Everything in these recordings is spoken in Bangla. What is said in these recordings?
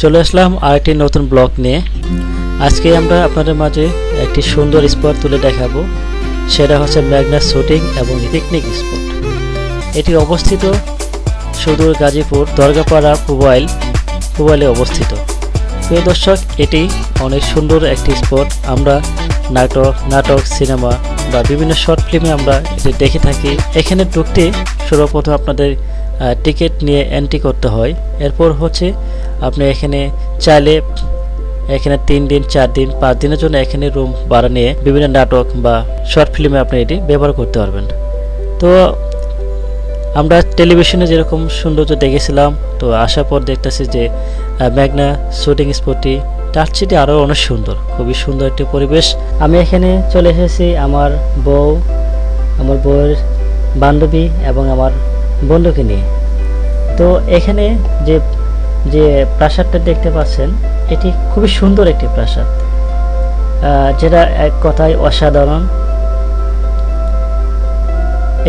চলে আসলাম আরেকটি নতুন ব্লগ নিয়ে। আজকে আমরা আপনাদের মাঝে একটি সুন্দর স্পট তুলে দেখাবো। সেটা হচ্ছে মেঘনা শুটিং এবং পিকনিক স্পট। এটি অবস্থিত সুদূর গাজীপুর দরগাপাড়া পুবাইলে অবস্থিত। প্রিয় দর্শক, এটি অনেক সুন্দর একটি স্পট। আমরা নাটক সিনেমা বা বিভিন্ন শর্ট ফিল্মে আমরা এটি দেখে থাকি। এখানে ঢুকতে সর্বপ্রথম আপনাদের টিকিট নিয়ে এন্ট্রি করতে হয়। এরপর হচ্ছে আপনি এখানে চাইলে 3 দিন 4 দিন 5 দিনের জন্য এখানে রুম ভাড়া নিয়ে বিভিন্ন নাটক বা শর্ট ফিল্মে আপনি এটি ব্যবহার করতে পারবেন। তো আমরা টেলিভিশনে যেরকম সৌন্দর্য দেখেছিলাম, তো আসার পর দেখতেছি যে মেঘনা শুটিং স্পটটি তার চেয়ে আরও অনেক সুন্দর, খুবই সুন্দর একটি পরিবেশ। আমি এখানে চলে এসেছি আমার বউয়ের বান্ধবী এবং আমার বন্ধুকে নিয়ে। তো এখানে যে প্রাসাদটা দেখতে পাচ্ছেন, এটি খুবই সুন্দর একটি প্রাসাদ, যেটা এক কথায় অসাধারণ।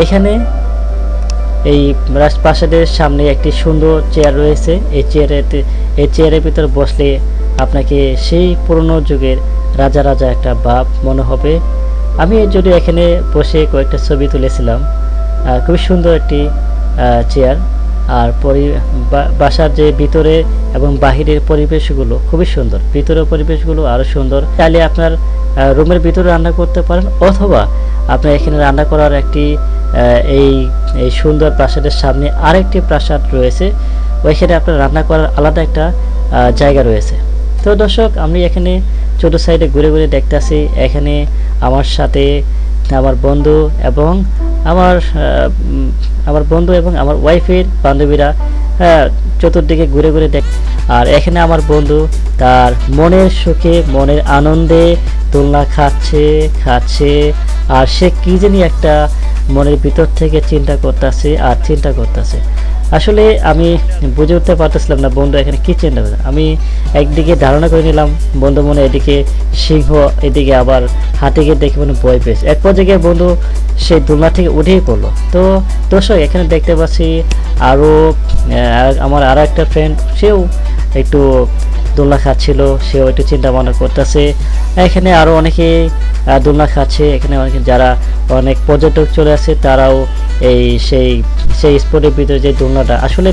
এখানে এই প্রাসাদের সামনে একটি সুন্দর চেয়ার রয়েছে। এই চেয়ারের ভিতর বসলে আপনাকে সেই পুরনো যুগের রাজা একটা ভাব মনে হবে। আমি যদি এখানে বসে কয়েকটা ছবি তুলেছিলাম। খুবই সুন্দর একটি চেয়ার। আর বাসার যে ভিতরে এবং বাহিরের পরিবেশগুলো খুবই সুন্দর। ভিতরের পরিবেশগুলো আরও সুন্দর। চাইলে আপনার রুমের ভিতরে রান্না করতে পারেন, অথবা আপনার এখানে রান্না করার একটি এই সুন্দর প্রাসাদের সামনে আরেকটি প্রাসাদ রয়েছে, ওইখানে আপনার রান্না করার আলাদা একটা জায়গা রয়েছে। তো দর্শক, আমি এখানে ছোট সাইডে ঘুরে ঘুরে দেখতেছি। এখানে আমার সাথে আমার বন্ধু এবং আমার ওয়াইফের বান্ধবীরা চতুর্দিকে ঘুরে ঘুরে দেখ। আর এখানে আমার বন্ধু তার মনের সুখে মনের আনন্দে দোলনা খাচ্ছে আর সে কি জানি একটা মনের ভিতর থেকে চিন্তা করতেছে। আসলে আমি বুঝে উঠতে পারতেছিলাম না বন্ধু এখানে কি চিন্তা করে। আমি একদিকে ধারণা করে নিলাম বন্ধু মনে এদিকে সিংহ, এদিকে আবার হাতিকে দেখে মনে ভয় পেয়েছে। এক পর্যায়ে বন্ধু সেই দোলনা থেকে উঠেই পড়লো। তো দর্শক, এখানে দেখতে পাচ্ছি আরও আমার আরও একটা ফ্রেন্ড, সেও একটু দোলনা খাচ্ছিল, সেও একটু চিন্তা ভাবনা করতেছে। এখানে আরও অনেকে দোলনা খাচ্ছে। এখানে যারা অনেক পর্যটক চলে আসে, তারাও সেই স্পটের ভিতরে যে দোলনাটা, আসলে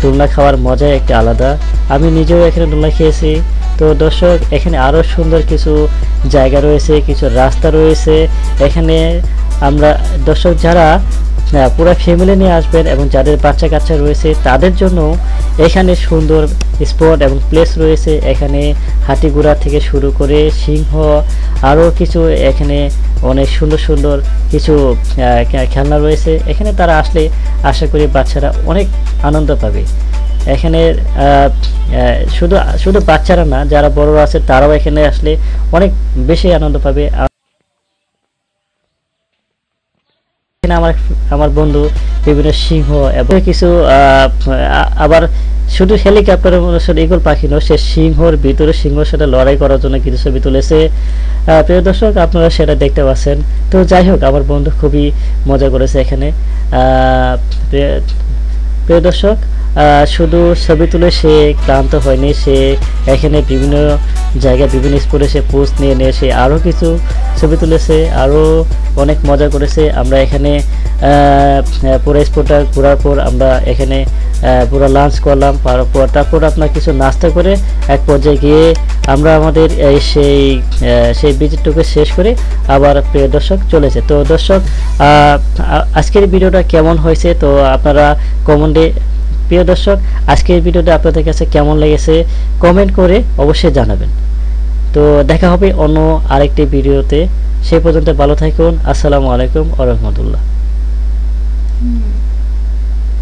দোলনা খাওয়ার মজাই একটা আলাদা। আমি নিজেও এখানে দোলনা খেয়েছি। তো দর্শক, এখানে আরও সুন্দর কিছু জায়গা রয়েছে, কিছু রাস্তা রয়েছে। এখানে আমরা দর্শক যারা পুরো ফ্যামিলি নিয়ে আসবেন এবং যাদের বাচ্চা কাচ্চা রয়েছে তাদের জন্য এখানে সুন্দর স্পট এবং প্লেস রয়েছে। এখানে হাতি ঘোড়া থেকে শুরু করে সিংহ, আরও কিছু এখানে অনেক সুন্দর কিছু খেলনা রয়েছে। এখানে তারা আসলে আশা করি বাচ্চারা অনেক আনন্দ পাবে। এখানে শুধু বাচ্চারা না, যারা বড়রা আছে তারাও এখানে আসলে অনেক বেশি আনন্দ পাবে। আমার বন্ধু বিভিন্ন সিংহ এবং কিছু আবার শুধু হেলিকপ্টারের সাথে ইগল পাখি নয়, সে সিংহর ভিতরে সিংহর সাথে লড়াই করার জন্য কিছু ছবি তুলেছে। প্রিয় দর্শক, আপনারা সেটা দেখতে পাচ্ছেন। তো যাই হোক, আমার বন্ধু খুবই মজা করেছে এখানে। প্রিয় দর্শক, শুধু ছবি তুলে সে ক্লান্ত হয়নি। সে এখানে বিভিন্ন জায়গায় বিভিন্ন স্পটে সে পোস্ট নিয়ে সে আরও কিছু ছবি তুলেছে, আরও অনেক মজা করেছে। আমরা এখানে পুরো স্পটটা ঘোরার পর আমরা এখানে পুরো লাঞ্চ করলাম। তারপর আপনার কিছু নাস্তা করে এক পর্যায়ে গিয়ে আমরা আমাদের সেই ভিজিটটুকু শেষ করে আবার প্রিয় দর্শক চলেছে। তো দর্শক, আজকের ভিডিওটা কেমন হয়েছে তো আপনারা কমেন্টে, প্রিয় দর্শক, আজকের ভিডিওটা আপনাদের কাছে কেমন লেগেছে কমেন্ট করে অবশ্যই জানাবেন। তো দেখা হবে অন্য আরেকটি ভিডিওতে। সেই পর্যন্ত ভালো থাকুন। আসসালামু আলাইকুম ওয়া রাহমাতুল্লাহ।